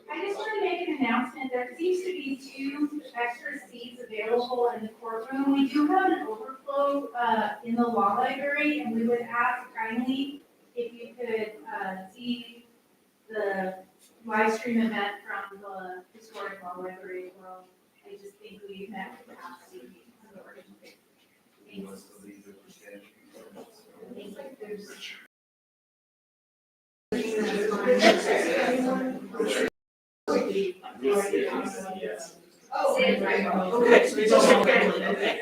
I just want to make an announcement. There seems to be 2 extra seats available in the courtroom. We do have an overflow in the law library, and we would ask kindly if you could see the live stream event from the historic law library as well. I just think we've met capacity. Oh, okay, so it's just a family, okay.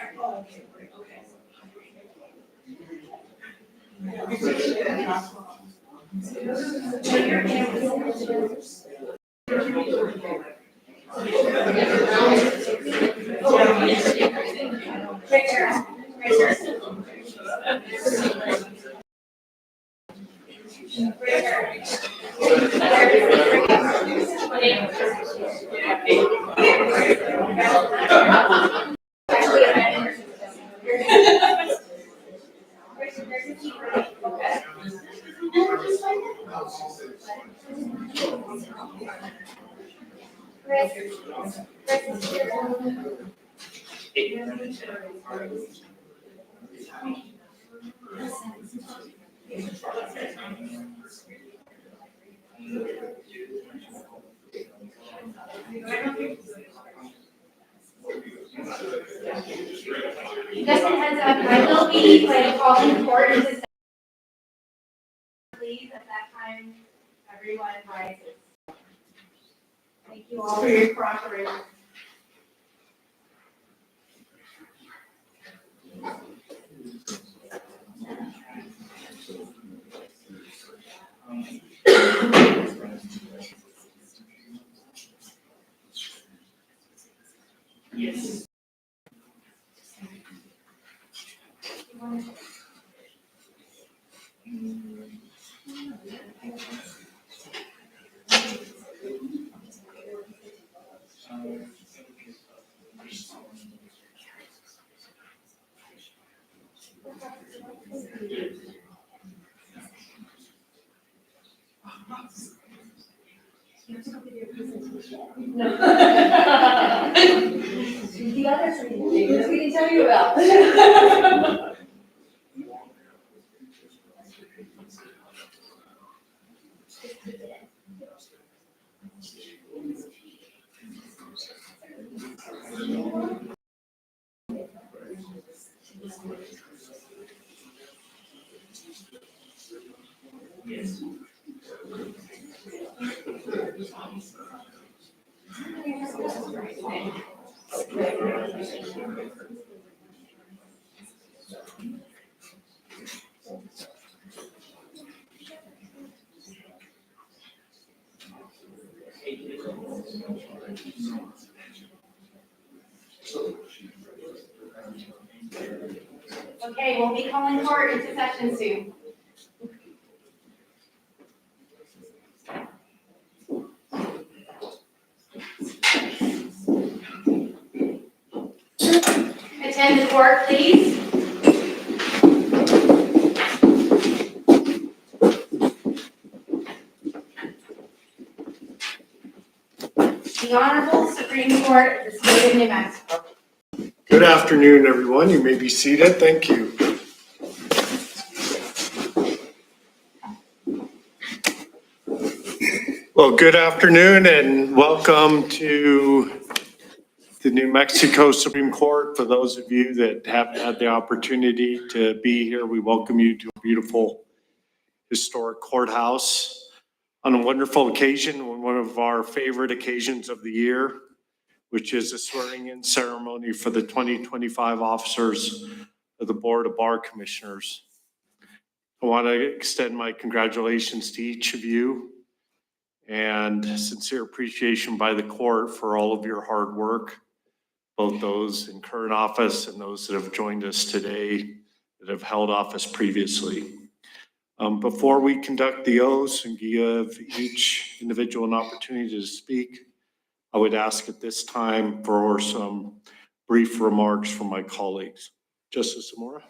Just a heads up, I will be calling court into please at that time everyone rises. Thank you all for your cooperation. Yes. No. The other things we can tell you about. Yes. Okay, we'll be calling court into session soon. Attend the court, please. The Honorable Supreme Court of the State of New Mexico. Good afternoon, everyone. You may be seated. Thank you. Well, good afternoon and welcome to the New Mexico Supreme Court. For those of you that haven't had the opportunity to be here, we welcome you to a beautiful historic courthouse on a wonderful occasion, one of our favorite occasions of the year, which is a swearing-in ceremony for the 2025 officers of the Board of Bar Commissioners. I want to extend my congratulations to each of you and sincere appreciation by the court for all of your hard work, both those in current office and those that have joined us today that have held office previously. Before we conduct the oaths and give each individual an opportunity to speak, I would ask at this time for some brief remarks from my colleagues. Justice Zamora.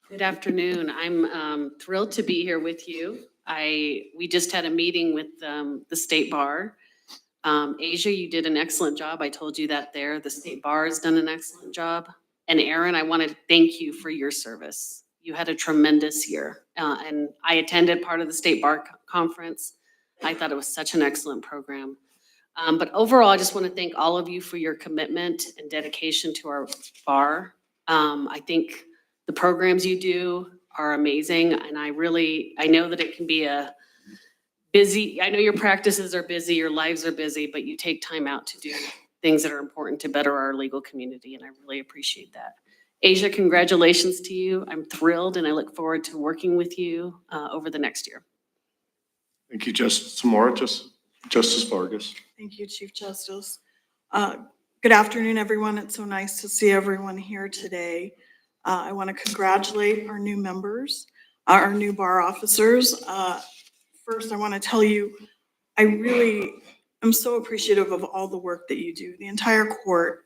Good afternoon. I'm thrilled to be here with you. We just had a meeting with the State Bar. Asia, you did an excellent job. I told you that there. The State Bar has done an excellent job. And Aaron, I want to thank you for your service. You had a tremendous year. And I attended part of the State Bar Conference. I thought it was such an excellent program. But overall, I just want to thank all of you for your commitment and dedication to our bar. I think the programs you do are amazing, and I know that it can be a busy, I know your practices are busy, your lives are busy, but you take time out to do things that are important to better our legal community, and I really appreciate that. Asia, congratulations to you. I'm thrilled, and I look forward to working with you over the next year. Thank you, Justice Zamora. Justice Vargas. Thank you, Chief Justice. Good afternoon, everyone. It's so nice to see everyone here today. I want to congratulate our new members, our new bar officers. First, I want to tell you, I really am so appreciative of all the work that you do. The entire court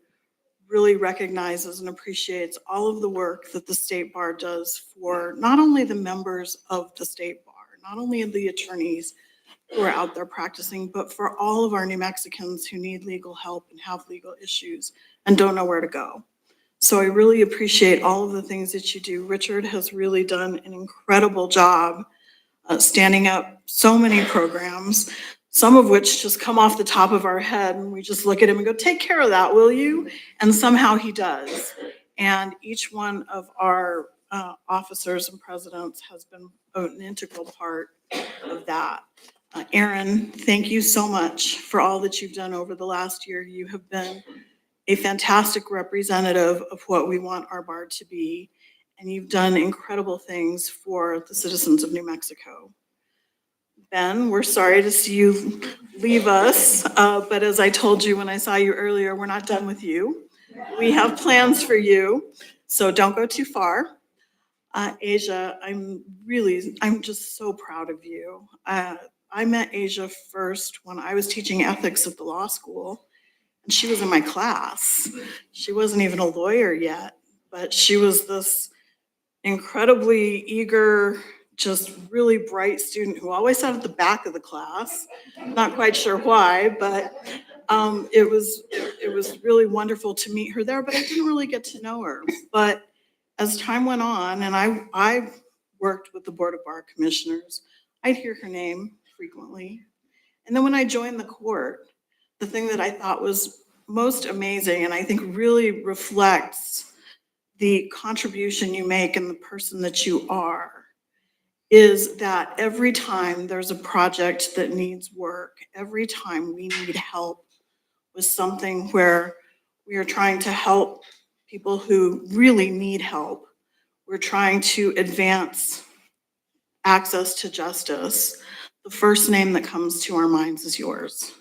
really recognizes and appreciates all of the work that the State Bar does for not only the members of the State Bar, not only the attorneys who are out there practicing, but for all of our New Mexicans who need legal help and have legal issues and don't know where to go. So I really appreciate all of the things that you do. Richard has really done an incredible job standing up so many programs, some of which just come off the top of our head and we just look at him and go, take care of that, will you? And somehow he does. And each one of our officers and presidents has been an integral part of that. Aaron, thank you so much for all that you've done over the last year. You have been a fantastic representative of what we want our bar to be, and you've done incredible things for the citizens of New Mexico. Ben, we're sorry to see you leave us, but as I told you when I saw you earlier, we're not done with you. We have plans for you, so don't go too far. Asia, I'm just so proud of you. I met Asia first when I was teaching ethics at the law school, and she was in my class. She wasn't even a lawyer yet, but she was this incredibly eager, just really bright student who always sat at the back of the class. Not quite sure why, but it was really wonderful to meet her there, but I didn't really get to know her. But as time went on, and I worked with the Board of Bar Commissioners, I'd hear her name frequently. And then when I joined the court, the thing that I thought was most amazing, and I think really reflects the contribution you make and the person that you are, is that every time there's a project that needs work, every time we need help with something where we are trying to help people who really need help, we're trying to advance access to justice, the first name that comes to our minds is yours.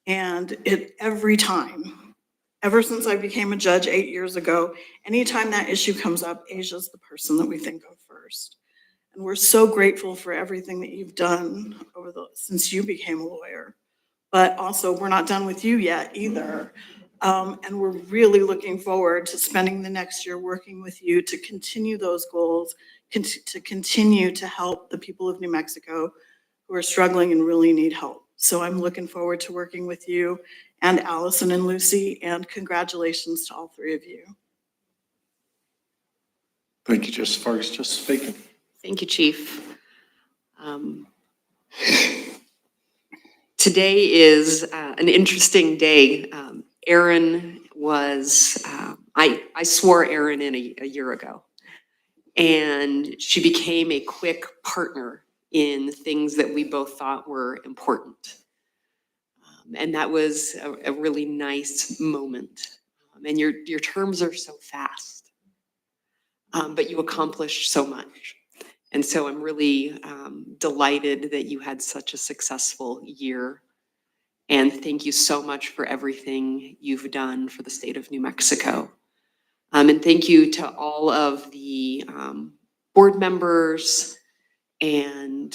And every time, ever since I became a judge 8 years ago, anytime that issue comes up, Asia's the person that we think of first. And we're so grateful for everything that you've done since you became a lawyer. But also, we're not done with you yet either. And we're really looking forward to spending the next year working with you to continue those goals, to continue to help the people of New Mexico who are struggling and really need help. So I'm looking forward to working with you and Allison and Lucy, and congratulations to all three of you. Thank you, Justice Vargas. Justice Bacon. Thank you, Chief. Today is an interesting day. Erin was, I swore Erin in a year ago, and she became a quick partner in things that we both thought were important. And that was a really nice moment. And your terms are so fast, but you accomplished so much. And so I'm really delighted that you had such a successful year. And thank you so much for everything you've done for the state of New Mexico. And thank you to all of the board members and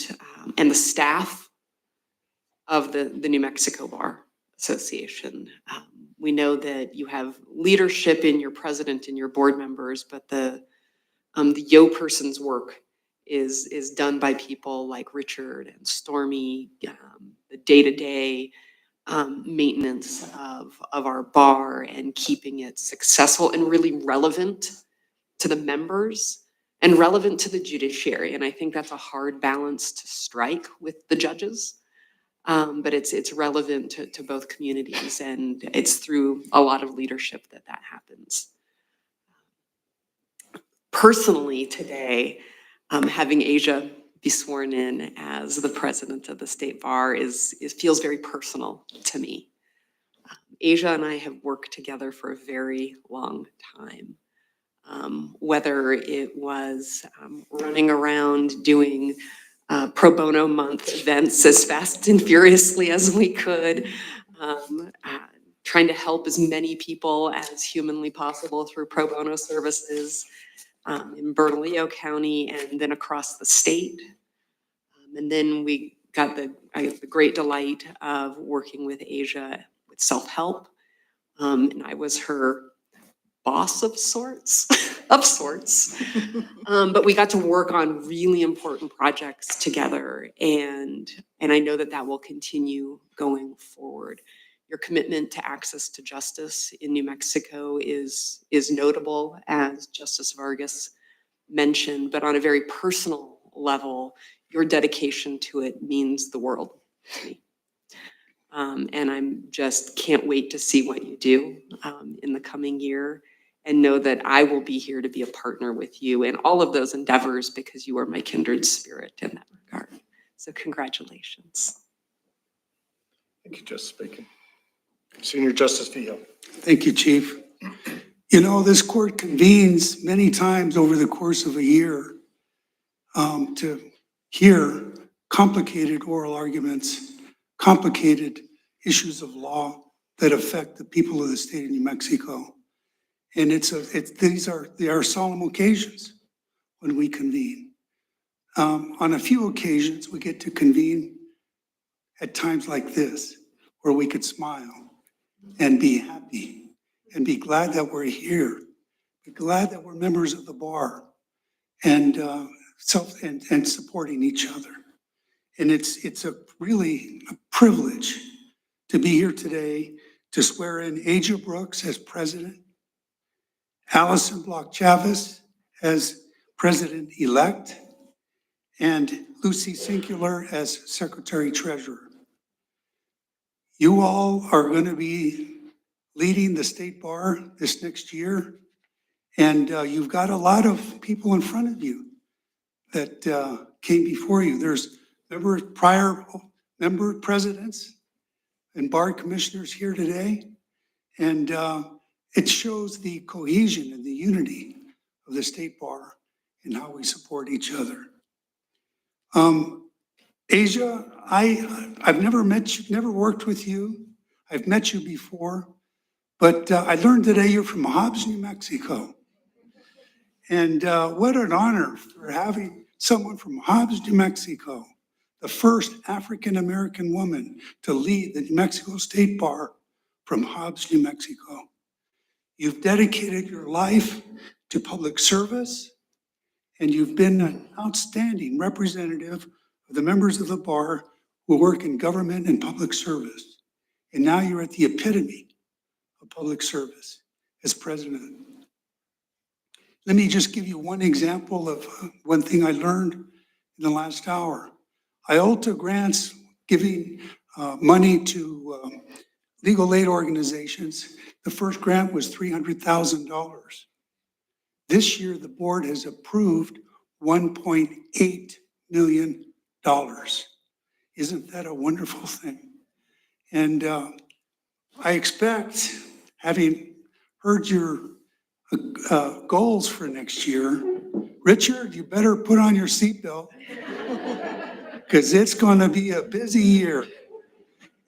the staff of the New Mexico Bar Association. We know that you have leadership in your president and your board members, but the yo person's work is done by people like Richard and Stormy, the day-to-day maintenance of our bar and keeping it successful and really relevant to the members and relevant to the judiciary. And I think that's a hard balance to strike with the judges. But it's relevant to both communities, and it's through a lot of leadership that happens. Personally today, having Asia be sworn in as the president of the state bar feels very personal to me. Asia and I have worked together for a very long time. Whether it was running around doing pro bono month events as fast and furiously as we could, trying to help as many people as humanly possible through pro bono services in Bernalillo County and then across the state. And then we got the great delight of working with Asia with self-help. And I was her boss of sorts, but we got to work on really important projects together, and I know that will continue going forward. Your commitment to access to justice in New Mexico is notable, as Justice Vargas mentioned, but on a very personal level, your dedication to it means the world to me. And I'm just can't wait to see what you do in the coming year, and know that I will be here to be a partner with you in all of those endeavors because you are my kindred spirit in that regard. So congratulations. Thank you, Justice Bacon. Senior Justice Vigil. Thank you, Chief. You know, this court convenes many times over the course of a year to hear complicated oral arguments, complicated issues of law that affect the people of the state of New Mexico. And they are solemn occasions when we convene. On a few occasions, we get to convene at times like this, where we could smile and be happy and be glad that we're here, be glad that we're members of the bar and supporting each other. And it's really a privilege to be here today to swear in Asia Brooks as president, Allison Block Chavez as president-elect, and Lucy Singular as secretary-treasurer. You all are going to be leading the state bar this next year, and you've got a lot of people in front of you that came before you. There's prior member presidents and bar commissioners here today, and it shows the cohesion and the unity of the state bar and how we support each other. Asia, I've never met you, never worked with you. I've met you before, but I learned today you're from Hobbs, New Mexico. And what an honor for having someone from Hobbs, New Mexico, the first African-American woman to lead the New Mexico State Bar from Hobbs, New Mexico. You've dedicated your life to public service, and you've been an outstanding representative of the members of the bar who work in government and public service. And now you're at the epitome of public service as president. Let me just give you one example of one thing I learned in the last hour. IOLTA grants giving money to legal aid organizations. The first grant was $300,000. This year, the board has approved $1.8 million. Isn't that a wonderful thing? And I expect, having heard your goals for next year, Richard, you better put on your seatbelt because it's going to be a busy year.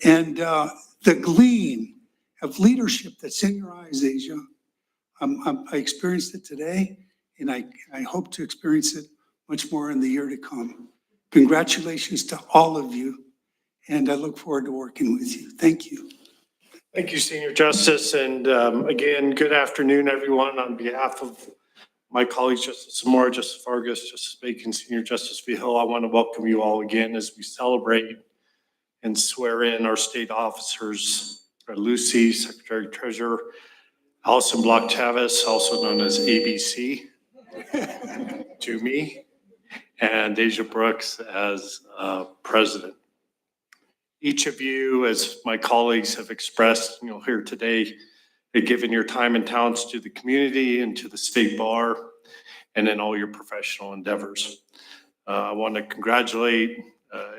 And the gleam of leadership that's in your eyes, Asia, I experienced it today, and I hope to experience it much more in the year to come. Congratulations to all of you, and I look forward to working with you. Thank you. Thank you, Senior Justice. And again, good afternoon, everyone. On behalf of my colleagues, Justice Zamora, Justice Vargas, Justice Bacon, Senior Justice Vigil, I want to welcome you all again as we celebrate and swear in our state officers, Lucy, Secretary Treasurer, Allison Block Chavez, also known as ABC, to me, and Asia Brooks as President. Each of you, as my colleagues have expressed, here today, have given your time and talents to the community and to the state bar and in all your professional endeavors. I want to congratulate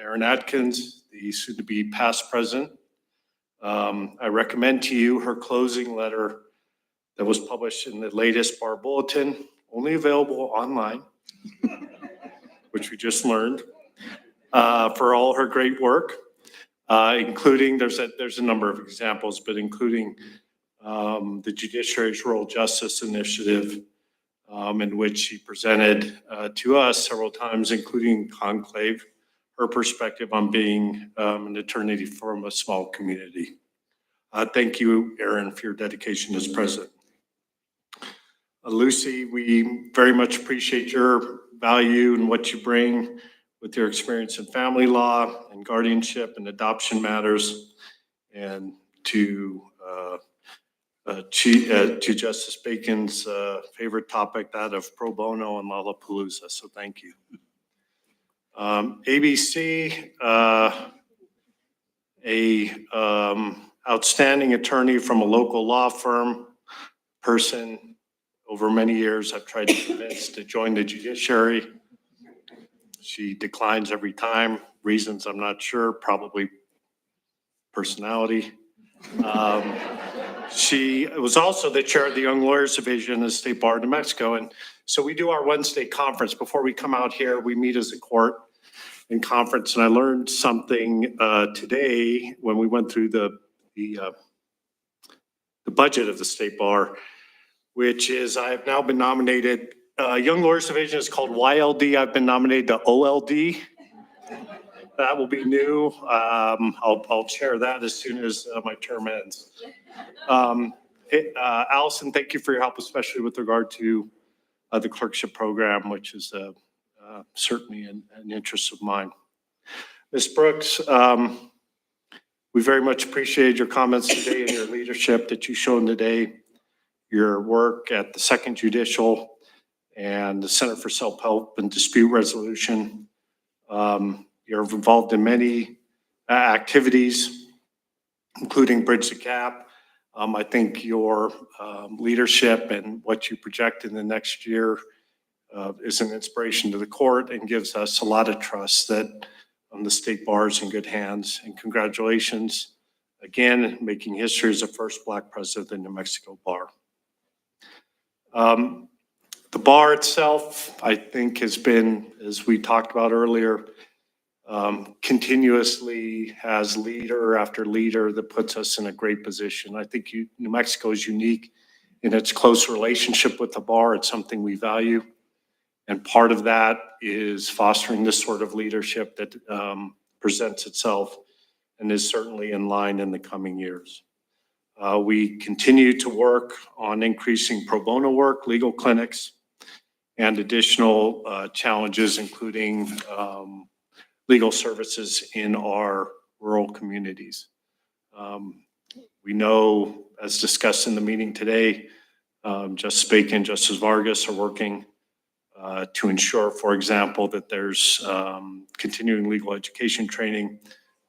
Erin Atkins, the soon-to-be past president. I recommend to you her closing letter that was published in the latest bar bulletin, only available online, which we just learned, for all her great work. Including, there's a number of examples, but including the Judiciary's Rural Justice Initiative, in which she presented to us several times, including conclave, her perspective on being an attorney from a small community. Thank you, Erin, for your dedication as president. Lucy, we very much appreciate your value and what you bring with your experience in family law and guardianship and adoption matters, and to Justice Bacon's favorite topic, that of pro bono and Lollapalooza. So thank you. ABC, outstanding attorney from a local law firm, person over many years I've tried to convince to join the judiciary. She declines every time. Reasons I'm not sure, probably personality. She was also the chair of the Young Lawyers Division in the State Bar of New Mexico. And so we do our Wednesday conference. Before we come out here, we meet as a court in conference. And I learned something today when we went through the budget of the State Bar, which is I have now been nominated. Young Lawyers Division is called YLD. I've been nominated to OLD. That will be new. I'll chair that as soon as my term ends. Allison, thank you for your help, especially with regard to the clerkship program, which is certainly an interest of mine. Ms. Brooks, we very much appreciate your comments today and your leadership that you've shown today, your work at the Second Judicial and the Center for Self-Help and Dispute Resolution. You're involved in many activities, including Bridge the Gap. I think your leadership and what you project in the next year is an inspiration to the court and gives us a lot of trust that the State Bar is in good hands. And congratulations, again, making history as the first Black president of the New Mexico Bar. The bar itself, I think, has been, as we talked about earlier, continuously has leader after leader that puts us in a great position. I think New Mexico is unique in its close relationship with the bar. It's something we value. And part of that is fostering this sort of leadership that presents itself and is certainly in line in the coming years. We continue to work on increasing pro bono work, legal clinics, and additional challenges, including legal services in our rural communities. We know, as discussed in the meeting today, Justice Bacon, Justice Vargas are working to ensure, for example, that there's continuing legal education training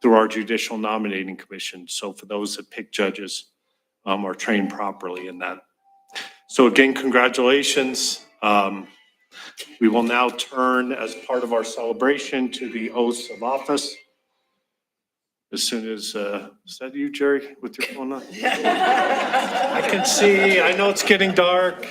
through our Judicial Nominating Commission. So for those that pick judges, are trained properly in that. So again, congratulations. We will now turn, as part of our celebration, to the oaths of office. As soon as, is that you, Jerry, with your phone on? I can see, I know it's getting dark.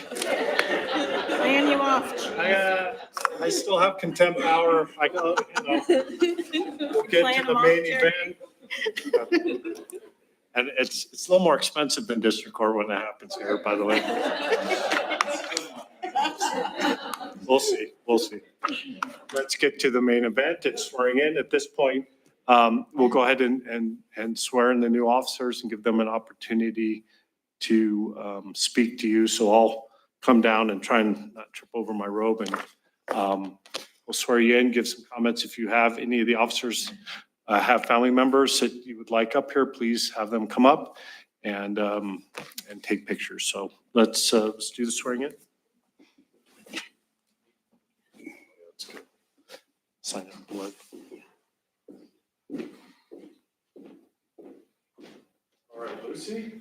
Laying you off. I still have contempt power. I go, we'll get to the main event. And it's a little more expensive than district court when that happens here, by the way. We'll see, we'll see. Let's get to the main event. It's swearing in. At this point, we'll go ahead and swear in the new officers and give them an opportunity to speak to you. So I'll come down and try and not trip over my robe, and we'll swear you in, give some comments. If you have any of the officers have family members that you would like up here, please have them come up and take pictures. So let's do the swearing in. Sign it in blood. All right, Lucy.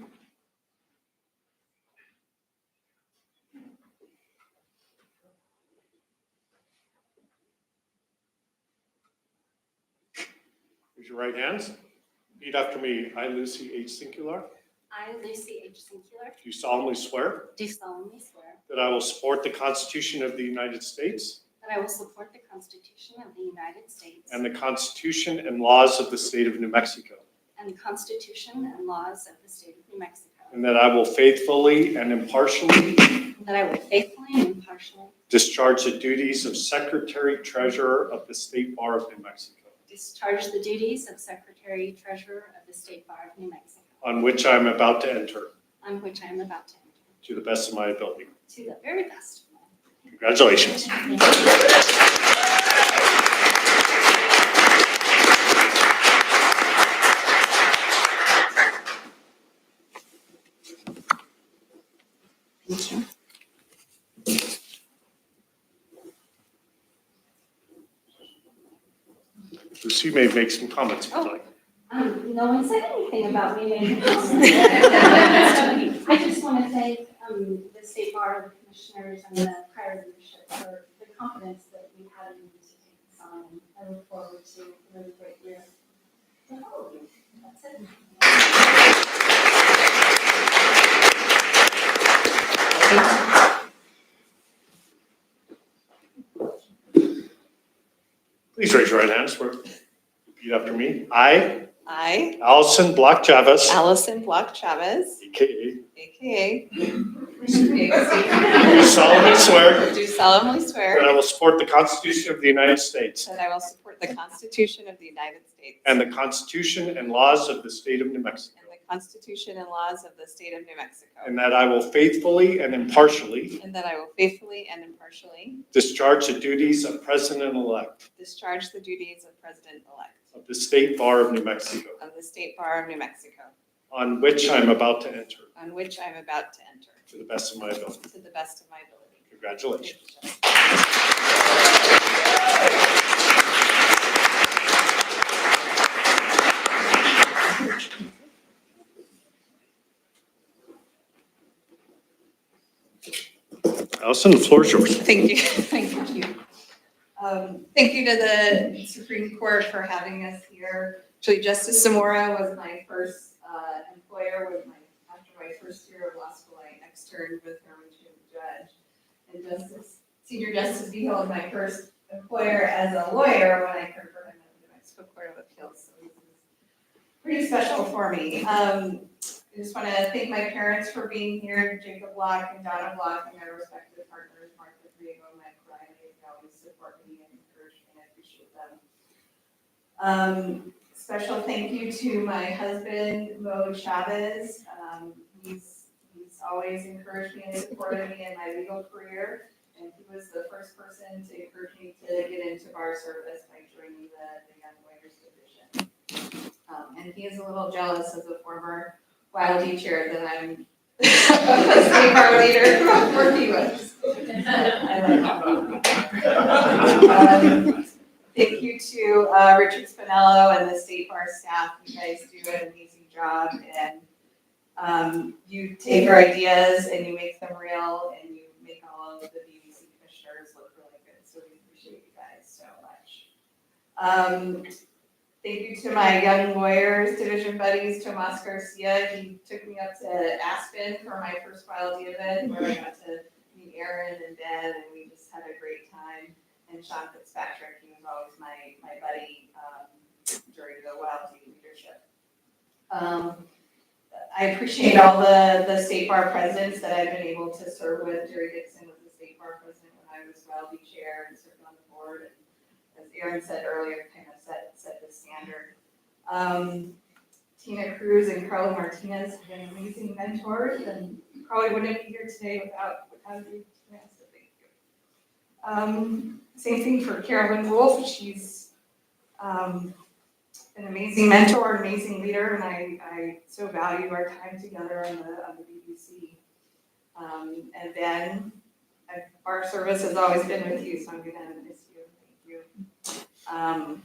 Raise your right hands. Repeat after me. I, Lucy H. Singular, I, Lucy H. Singular, do solemnly swear do solemnly swear that I will support the Constitution of the United States that I will support the Constitution of the United States and the Constitution and laws of the state of New Mexico, and the Constitution and laws of the state of New Mexico, and that I will faithfully and impartially and that I will faithfully and impartially discharge the duties of Secretary Treasurer of the State Bar of New Mexico, discharge the duties of Secretary Treasurer of the State Bar of New Mexico, on which I am about to enter, on which I am about to enter, to the best of my ability. to the very best of my Congratulations. Thank you. Lucy, you may make some comments if you'd like. No one said anything about me making comments. I just want to thank the State Bar, the commissioners, and the prior leadership for the confidence that we had in me to take this on. I look forward to a really great year. Oh, that's it. Please raise your right hand. Swear. Repeat after me. I, I, Allison Block Chavez, Allison Block Chavez, AKA, AKA, do solemnly swear do solemnly that swear I will support the Constitution of the United States that I will support the Constitution of the United States and the Constitution and laws of the state of New Mexico, and the Constitution and laws of the state of New Mexico, and that I will faithfully and impartially and that I will faithfully and impartially discharge the duties of President-elect discharge the duties of President-elect of the State Bar of New Mexico, of the State Bar of New Mexico, on which I am about to enter, on which I am about to enter, to the best of my ability. to the best of my ability. Congratulations. Allison, the floor is yours. Thank you, thank you. Thank you to the Supreme Court for having us here. Actually, Justice Zamora was my first employer after my first year of law school. I externed with her when she was a judge. And Senior Justice Beal was my first employer as a lawyer when I turned for him at the New Mexico Court of Appeals. So this is pretty special for me. I just want to thank my parents for being here, Jacob Block and Donna Block, and their respective partners, Martha Griego and Mike Ryan. They always support me and encourage me, and I appreciate them. Special thank you to my husband, Mo Chavez. He's always encouraged me and supported me in my legal career, and he was the first person to encourage me to get into bar service by joining the Young Lawyers Division. And he is a little jealous as a former YLD chair that I'm a state bar leader before he was. Thank you to Richard Spinello and the State Bar staff. You guys do an amazing job, and you take our ideas and you make them real, and you make all of the BBC commissioners look really good. So we appreciate you guys so much. Thank you to my Young Lawyers Division buddies, Tomas Garcia. He took me up to Aspen for my first YLD event, where I got to meet Aaron and Ben, and we just had a great time. And Sean Fitzpatrick, he was always my buddy during the YLD leadership. I appreciate all the State Bar presidents that I've been able to serve with. Jerry Dixon was the State Bar president when time as well, be chair and serve on the board. And as Aaron said earlier, kind of set the standard. Tina Cruz and Carla Martinez have been amazing mentors, and probably wouldn't be here today without you, Tina, so thank you. Same thing for Carolyn Wolf. She's an amazing mentor, amazing leader, and I so value our time together on the BBC. And Ben, our service has always been with you, so I'm gonna miss you. Thank you.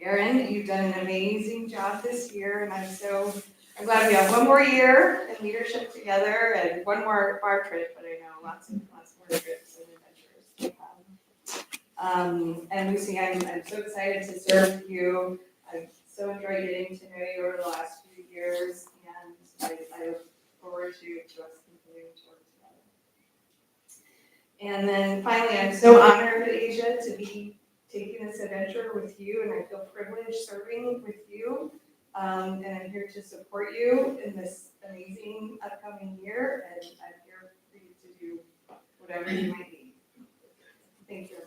Erin, you've done an amazing job this year, and I'm glad we have one more year in leadership together and one more bar trip, but I know lots more trips and adventures. And Lucy, I'm so excited to serve with you. I've so enjoyed getting to know you over the last few years, and I look forward to us continuing to work together. And then finally, I'm so honored, Asia, to be taking this adventure with you, and I feel privileged serving with you. And I'm here to support you in this amazing upcoming year, and I'm here for you to do whatever you might need. Thank you.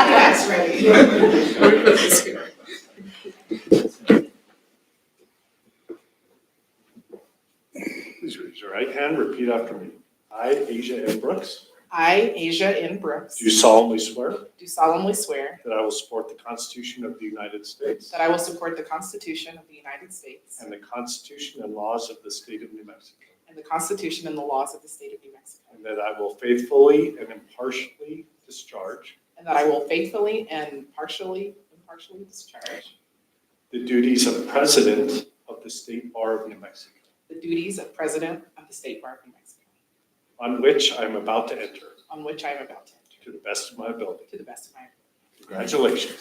That's ready. Please raise your right hand, repeat after me. I, Asia M. Brooks, I, Asia N. Brooks, do solemnly swear do solemnly swear that I will support the Constitution of the United States that I will support the Constitution of the United States and the Constitution and laws of the State of New Mexico, and the Constitution and the laws of the State of New Mexico, and that I will faithfully and impartially discharge and that I will faithfully and impartially discharge the duties of President of the State Bar of New Mexico, the duties of President of the State Bar of New Mexico, on which I am about to enter, on which I am about to enter, to the best of my ability. to the best of my ability. Congratulations.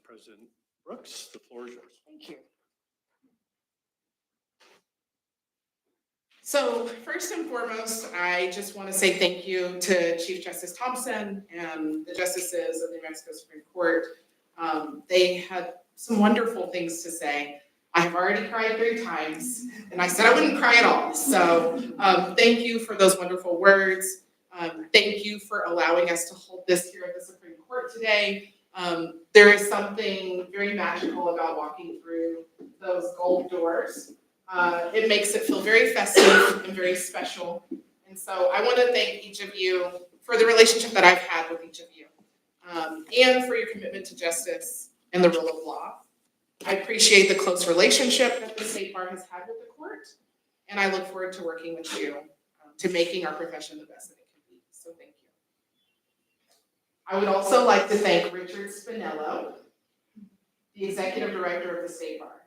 President Brooks, the floor is yours. Thank you. So first and foremost, I just want to say thank you to Chief Justice Thompson and the justices of the New Mexico Supreme Court. They had some wonderful things to say. I have already cried 3 times, and I said I wouldn't cry at all. So thank you for those wonderful words. Thank you for allowing us to hold this here at the Supreme Court today. There is something very magical about walking through those gold doors. It makes it feel very festive and very special. And so I want to thank each of you for the relationship that I've had with each of you, and for your commitment to justice and the rule of law. I appreciate the close relationship that the State Bar has had with the court, and I look forward to working with you to making our profession the best that it can be. So thank you. I would also like to thank Richard Spinello, the Executive Director of the State Bar,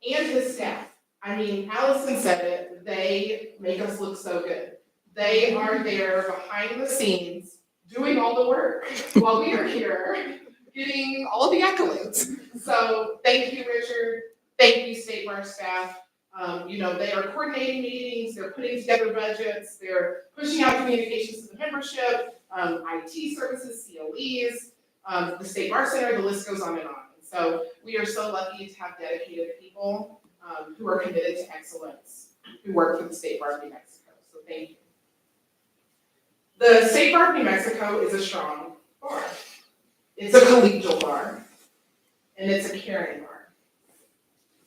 and his staff. I mean, Allison said it, they make us look so good. They are there behind the scenes, doing all the work while we are here, getting all of the accolades. So thank you, Richard. Thank you, State Bar staff. They are coordinating meetings, they're putting together budgets, they're pushing out communications to the membership, IT services, COEs, the State Bar Center, the list goes on and on. And so we are so lucky to have dedicated people who are committed to excellence, who work for the State Bar of New Mexico. So thank you. The State Bar of New Mexico is a strong bar. It's a collegial bar, and it's a caring bar.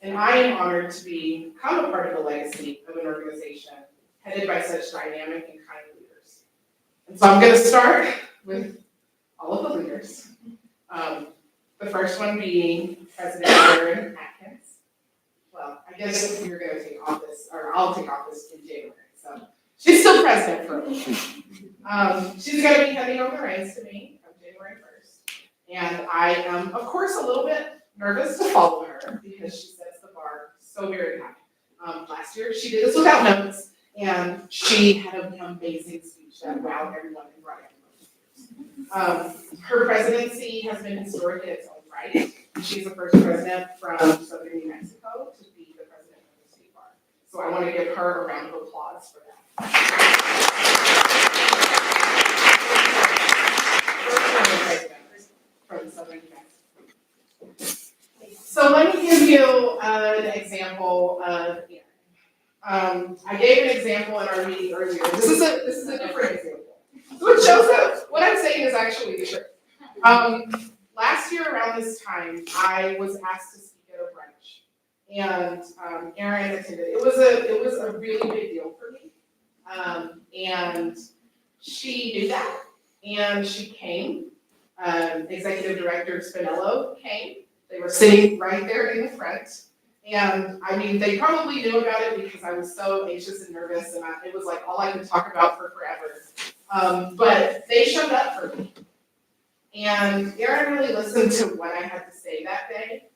And I am honored to become a part of the legacy of an organization headed by such dynamic and kind leaders. And so I'm going to start with all of the leaders. The first one being President Erin Atkins. Well, I guess you're going to take office, or I'll take office in January. So she's still president for me. She's going to be handing over the reins to me on January 1st. And I am, of course, a little bit nervous to follow her because she sets the bar so very high. Last year, she did this without notes, And she had an amazing speech that wowed everyone and brought everyone to tears. Her presidency has been historic in its own right. She's the first president from southern New Mexico to be the president of the state bar. So I want to give her a round of applause for that. First woman president from southern New Mexico. So let me give you an example of I gave an example in our meeting earlier. This is a different example. So it shows that what I'm saying is actually the truth. Last year around this time, I was asked to speak at a brunch, and Erin attended. It was a really big deal for me, and she knew that, and she came. Executive Director Spinello came. They were sitting right there in the front. And I mean, they probably knew about it because I was so anxious and nervous, and it was like all I could talk about for forever. But they showed up for me. And Erin really listened to what I had to say that day.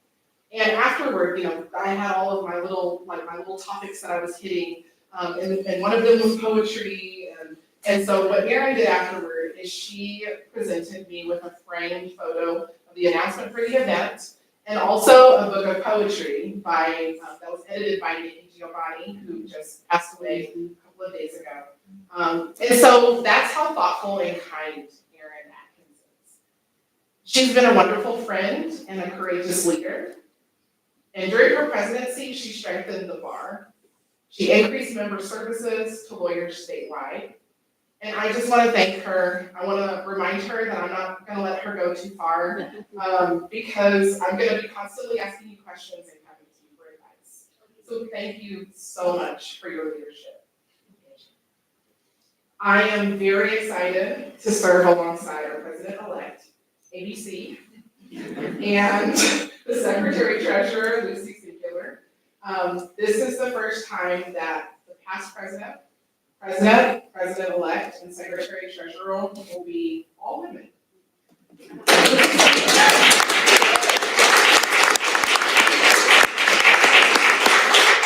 And afterward, I had all of my little topics that I was hitting, and one of them was poetry. And so what Erin did afterward is she presented me with a framed photo of the announcement for the event, and also a book of poetry that was edited by Nikki Giovanni, who just passed away a couple of days ago. And so that's how thoughtful and kind Erin Atkins is. She's been a wonderful friend and a courageous leader. And during her presidency, she strengthened the bar. She increased member services to lawyers statewide. And I just want to thank her. I want to remind her that I'm not going to let her go too far, because I'm going to be constantly asking you questions and coming to you for advice. So thank you so much for your leadership. I am very excited to serve alongside our president-elect, ABC, and the Secretary-Treasurer, Lucy Singular. This is the first time that the past president, President-elect, and Secretary-Treasurer will be all women.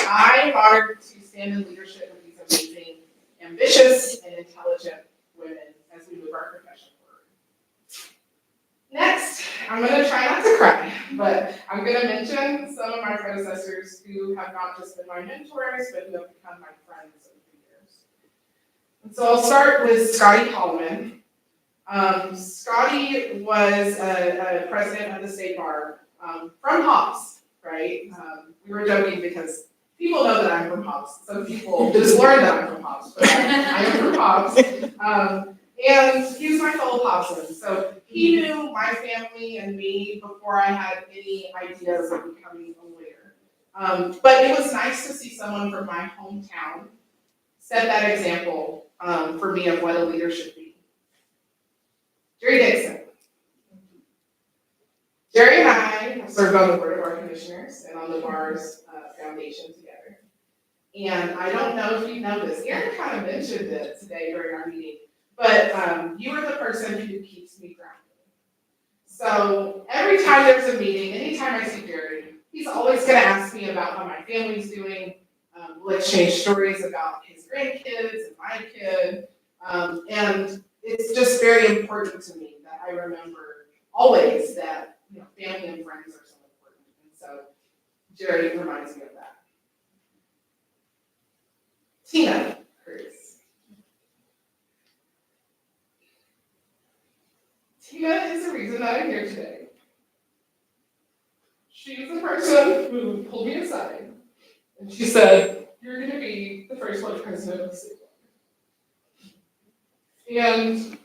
I am honored to stand in leadership with these amazing, ambitious, and intelligent women as we move our profession forward. Next, I'm going to try not to cry, but I'm going to mention some of my predecessors who have not just been my mentors, but who have become my friends over the years. And so I'll start with Scotty Coleman. Scotty was a president of the state bar from Hobbs, right? We were joking because people know that I'm from Hobbs. Some people just learned that I'm from Hobbs, but I am from Hobbs. And he was my fellow Hobbsman, so he knew my family and me before I had any ideas of becoming a lawyer. But it was nice to see someone from my hometown set that example for me of what a leader should be. Jerry Dixon. Jerry and I have served on the board of our commissioners and on the bar's foundation together. And I don't know if you know this, Erin kind of mentioned it today during our meeting, but you are the person who keeps me grounded. So every time there's a meeting, anytime I see Jerry, he's always going to ask me about how my family's doing. We'll exchange stories about his grandkids and my kid. And it's just very important to me that I remember always that family and friends are so important. And so Jerry reminds me of that. Tina Cruz. Tina is the reason that I'm here today. She's the person who pulled me aside and she said, "You're going to be the first Vice President of the state." And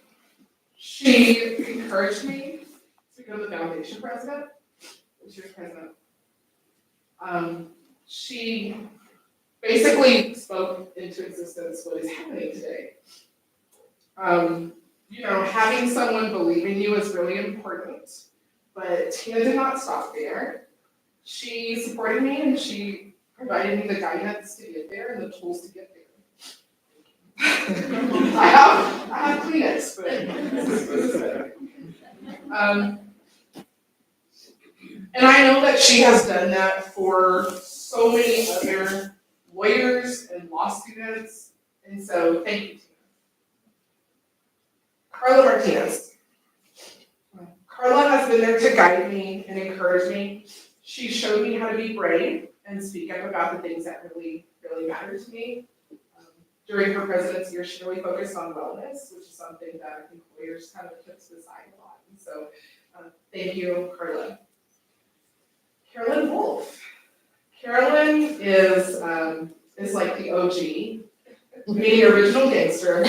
she encouraged me to go to the foundation president, this year's president. She basically spoke into existence what is happening today. Having someone believe in you is really important, but Tina did not stop there. She supported me and she provided me the guidance to get there and the tools to get there. I have Kleenex, but this is better. And I know that she has done that for so many other lawyers and law students And so, thank you, Tina. Carla Martinez. Carla has been there to guide me and encourage me. She showed me how to be brave and speak up about the things that really, really matter to me. During her presidency year, she really focused on wellness, which is something that I think lawyers kind of put to the side a lot. And so, thank you, Carla. Carolyn Wolf. Carolyn is like the OG, meaning original gangster.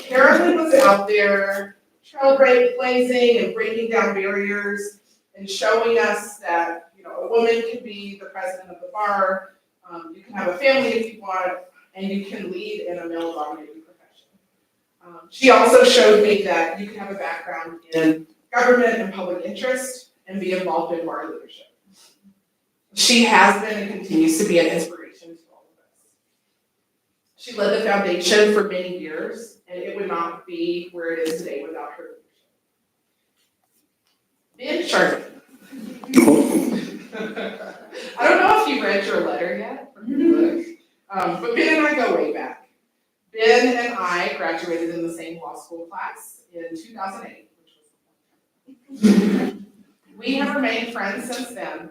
Carolyn was out there trailblazing and breaking down barriers and showing us that, you know, a woman can be the president of the bar, you can have a family if you want, and you can lead in a male-dominated profession. She also showed me that you can have a background in government and public interest and be involved in bar leadership. She has been and continues to be an inspiration to all of us. She led the foundation for many years, and it would not be where it is today without her leadership. Ben Sharman. I don't know if you read your letter yet from your book, but Ben and I go way back. Ben and I graduated in the same law school class in 2008, which was we have remained friends since then,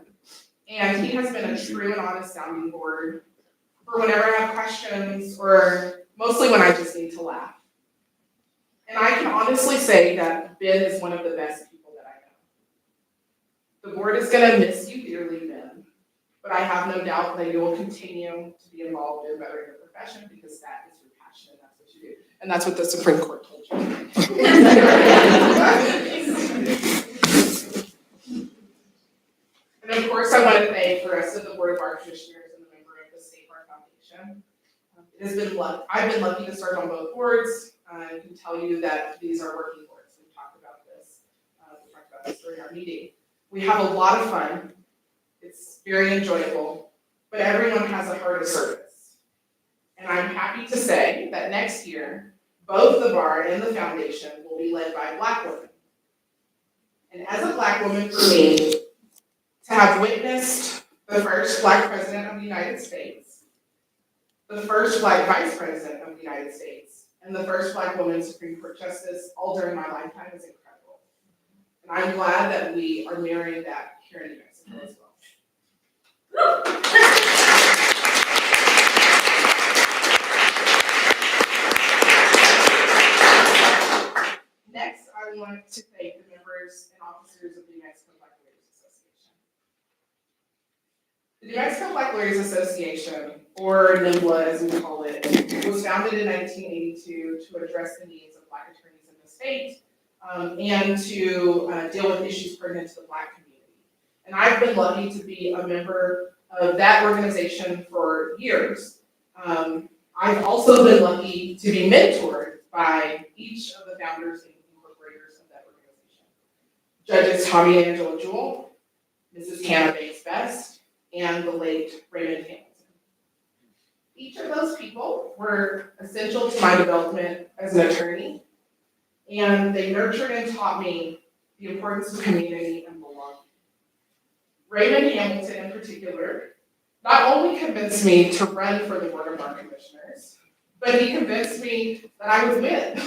and he has been a true and honest sounding board for whenever I have questions or mostly when I just need to laugh. And I can honestly say that Ben is one of the best people that I know. The board is going to miss you dearly, Ben, but I have no doubt that you will continue to be involved in bettering your profession because that is your passion and that's what you do. And that's what the Supreme Court told you. And of course, I want to thank the rest of the Board of Bar Commissioners and the member of the State Bar Foundation. It has been I've been lucky to serve on both boards. I can tell you that these are working boards. We've talked about this. We talked about this during our meeting. We have a lot of fun. It's very enjoyable, but everyone has a heart of service. And I'm happy to say that next year, both the bar and the foundation will be led by Black women. And as a Black woman, for me, to have witnessed the first Black president of the United States, the first Black vice president of the United States, and the first Black woman Supreme Court justice all during my lifetime is incredible. And I'm glad that we are mirroring that here in New Mexico as well. Next, I want to thank the members and officers of the New Mexico Black Lawyers Association. The New Mexico Black Lawyers Association, or NMBLA as we call it, was founded in 1982 to address the needs of Black attorneys in the state and to deal with issues pertinent to the Black community. And I've been lucky to be a member of that organization for years. I've also been lucky to be mentored by each of the founders and incorporators of that organization. Judges Tommy and Angela Jewell, Mrs. Hannah Bates Best, and the late Raymond Hamilton. Each of those people were essential to my development as an attorney, and they nurtured and taught me the importance of community and belonging. Raymond Hamilton in particular not only convinced me to run for the Board of Bar Commissioners, but he convinced me that I would win.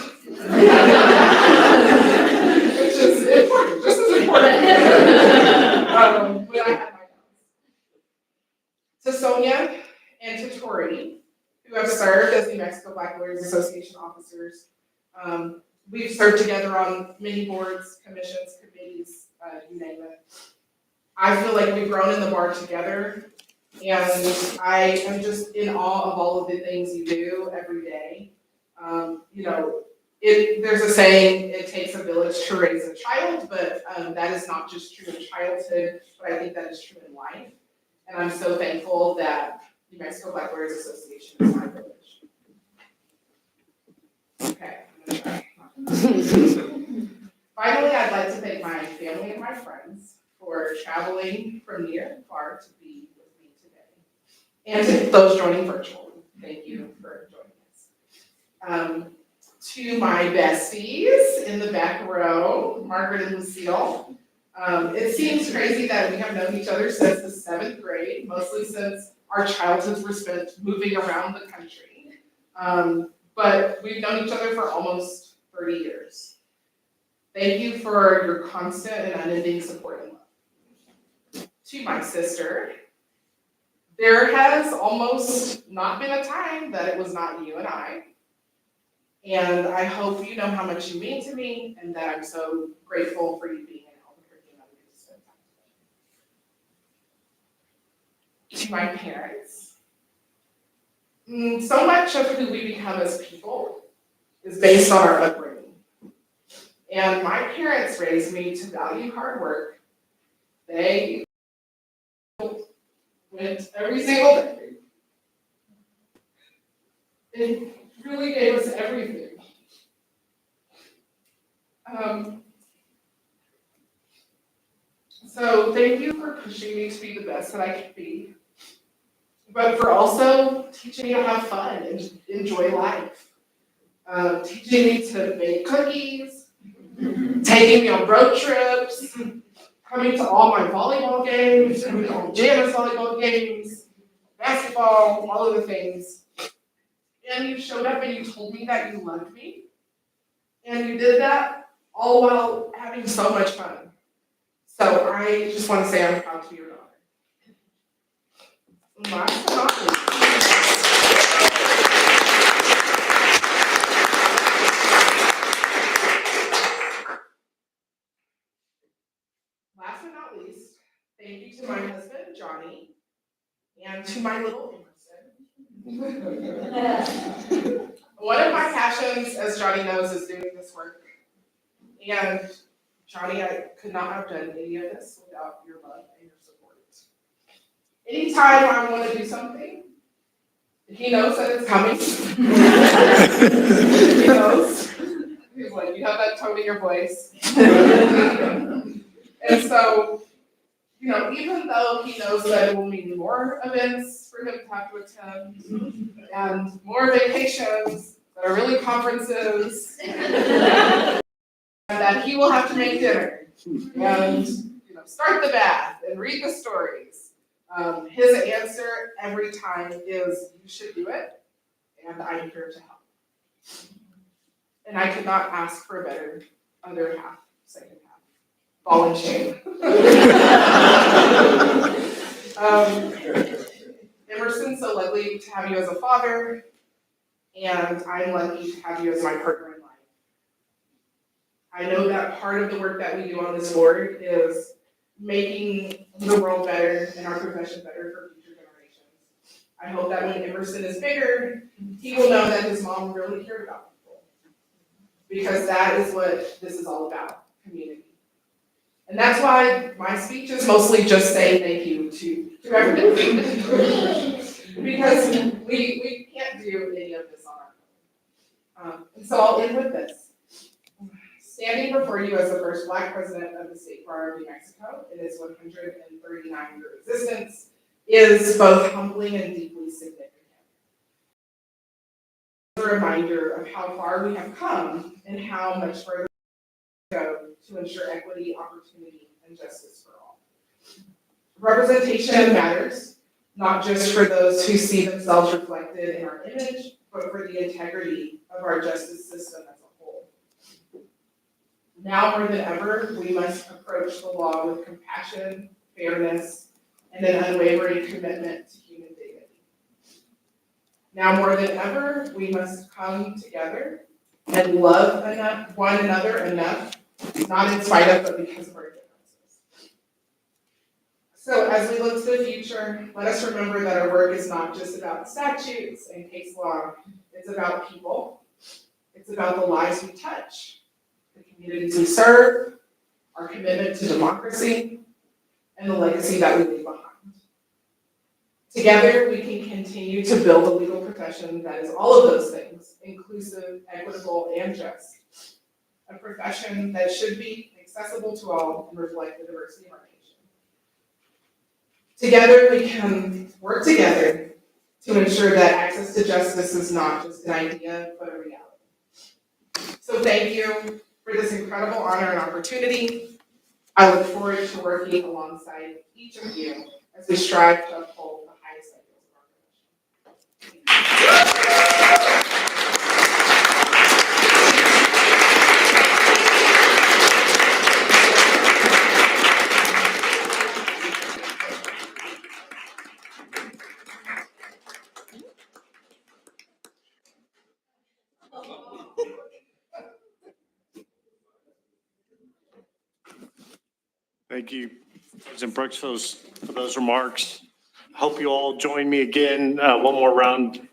Which is important, just as important when I had my doubts. To Sonia and to Tori, who have served as the New Mexico Black Lawyers Association officers. We've served together on many boards, commissions, committees, you name it. I feel like we've grown in the bar together, and I am just in awe of all of the things you do every day. You know, there's a saying, it takes a village to raise a child, but that is not just true in childhood, but I think that is true in life. And I'm so thankful that New Mexico Black Lawyers Association is my village. Okay, I'm gonna try. Finally, I'd like to thank my family and my friends for traveling from near and far to be with me today. And to those joining virtually, thank you for joining us. To my besties in the back row, Margaret and Lucille. It seems crazy that we have known each other since the 7th grade, mostly since Our childhoods were spent moving around the country. But we've known each other for almost 30 years. Thank you for your constant and unending support and love. To my sister, there has almost not been a time that it was not you and I. And I hope you know how much you mean to me and that I'm so grateful for you being in Albuquerque and letting me spend time. To my parents, so much of who we become as people is based on our upbringing. And my parents raised me to value hard work. They went every single day. It really gave us everything. So thank you for pushing me to be the best that I can be, but for also teaching me to have fun and enjoy life. Teaching me to make cookies, taking me on road trips, coming to all my volleyball games, coming to all Janice volleyball games, basketball, all of the things. And you showed up and you told me that you loved me. And you did that all while having so much fun. So I just want to say I'm proud to be your daughter. Last but not least. Last but not least, thank you to my husband, Johnny, and to my little Emerson. One of my passions, as Johnny knows, is doing this work. And Johnny, I could not have done any of this without your love and your support. Anytime I want to do something, he knows that it's coming. He knows. He's like, you have that tone in your voice. And so, even though he knows that it will mean more events for him to have to attend, and more vacations that are really conferences, and that he will have to make dinner, and start the bath, and read the stories, his answer every time is, you should do it, and I'm here to help. And I could not ask for a better other half, second half. Ball and chain. Emerson, so lucky to have you as a father, and I'm lucky to have you as my partner in life. I know that part of the work that we do on this board is making the world better and our profession better for future generations. I hope that when Emerson is bigger, he will know that his mom really cared about people. Because that is what this is all about, community. And that's why my speech is mostly just saying thank you to everybody. Because we can't do any of this on our own. And so I'll end with this. Standing before you as the first Black president of the State Bar of New Mexico in its 139-year existence is both humbling and deeply significant. A reminder of how far we have come and how much further we go to ensure equity, opportunity, and justice for all. Representation matters, not just for those who see themselves reflected in our image, but for the integrity of our justice system as a whole. Now more than ever, we must approach the law with compassion, fairness, and an unwavering commitment to human dignity. Now more than ever, we must come together and love one another enough, not in spite of, but because of our differences. So as we look to the future, let us remember that our work is not just about statutes and case law, it's about people. It's about the lives we touch, the communities we serve, our commitment to democracy, and the legacy that we leave behind. Together, we can continue to build a legal profession that is all of those things, inclusive, equitable, and just. A profession that should be accessible to all and reflect the diversity of our nation. Together, we can work together to ensure that access to justice is not just an idea, but a reality. So thank you for this incredible honor and opportunity. I look forward to working alongside each of you as we strive to uphold the highest ideals Thank you, President Brooks, for those remarks. I hope you all join me again. One more round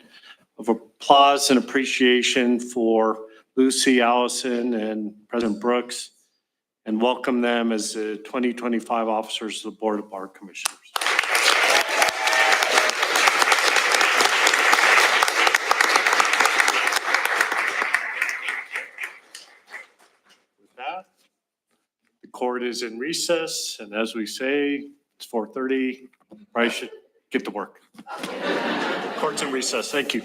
of applause and appreciation for Lucy, Allison, and President Brooks, and welcome them as the 2025 officers of the Board of Bar Commissioners. With that, the court is in recess, and as we say, it's 4:30. I should get to work. Court's in recess. Thank you.